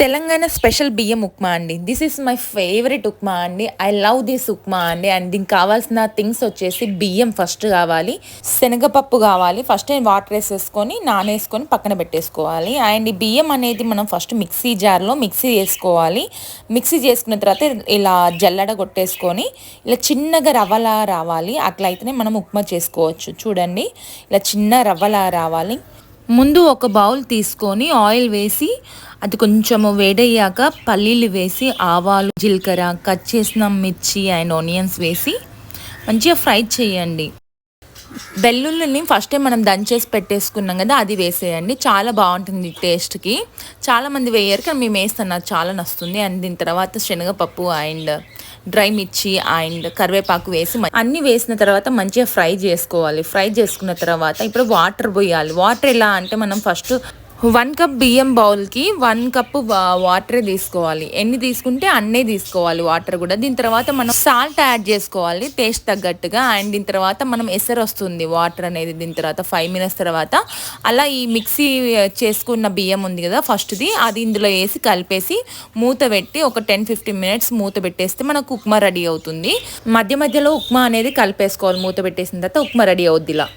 Telangana special బియ్యం ఉప్మా అండి. This is my favourite upma అండి. ఐ లవ్ దిస్ ఉప్మా అండి. అండ్ దీనికి కావాల్సిన థింగ్స్ వచ్చేసి బియ్యం ఫస్ట్ కావాలి, శనగపప్పు కావాలి. ఫస్ట్ నేను వాటర్ వేసేసుకొని నానేసుకొని పక్కన పెట్టేసుకోవాలి. అండ్ ఈ బియ్యం అనేది మనం ఫస్ట్ మిక్సీ జార్లో మిక్సీ చేసుకోవాలి. మిక్సీ చేసుకున్న తర్వాత ఇలా జల్లడ కొట్టేసుకొని ఇలా చిన్నగా రవ్వలా రావాలి. అట్లా అయితేనే మనం ఉప్మా చేసుకోవచ్చు. చూడండి ఇలా చిన్న రవ్వలా రావాలి. ముందు ఒక బౌల్ తీసుకొని ఆయిల్ వేసి అది కొంచెము వేడయ్యాక పల్లీలు వేసి ఆవాలు, జీలకర్ర, కట్ చేసిన మిర్చి అండ్ ఆనియన్స్ వేసి మంచిగా ఫ్రై చేయండి. వెల్లుల్లిని ఫస్టే మనం దంచేసి పెట్టేసుకున్నాం కదా, అది వేసేయండి. చాలా బాగుంటుంది టేస్ట్కి. చాలామంది వేయరు కానీ మేము వేస్తాం, నాకు చాలా నచ్చుతుంది. అండ్ దీని తర్వాత శనగపప్పు అండ్ డ్రై మిర్చి అండ్ కరివేపాకు వేసి అన్నీ వేసిన తర్వాత మంచిగా ఫ్రై చేసుకోవాలి. ఫ్రై చేసుకున్న తర్వాత ఇప్పుడు వాటర్ పోయాలి. వాటర్ ఎలా అంటే మనం ఫస్ట్ 1 కప్ బియ్యం బౌల్కి 1 కప్పు వాటరే తీసుకోవాలి. ఎన్ని తీసుకుంటే అన్నే తీసుకోవాలి వాటర్ కూడా. దీని తర్వాత మనం సాల్ట్ యాడ్ చేసుకోవాలి టేస్ట్ తగ్గట్టుగా. అండ్ దీని తర్వాత మనం ఎసరు వస్తుంది వాటర్ అనేది. దీని తర్వాత 5 మినిట్స్ తర్వాత అలా ఈ మిక్సీ చేసుకున్న బియ్యం ఉంది కదా ఫస్ట్ది, అది ఇందులో వేసి కలిపేసి మూత పెట్టి ఒక 10-15 మినిట్స్ మూత పెట్టేస్తే మనకు ఉప్మా రెడీ అవుతుంది. మధ్య మధ్యలో ఉప్మా అనేది కలిపేసుకోవాలి. మూత పెట్టేసిన తర్వాత ఉప్మా రెడీ అవుద్ది ఇలా.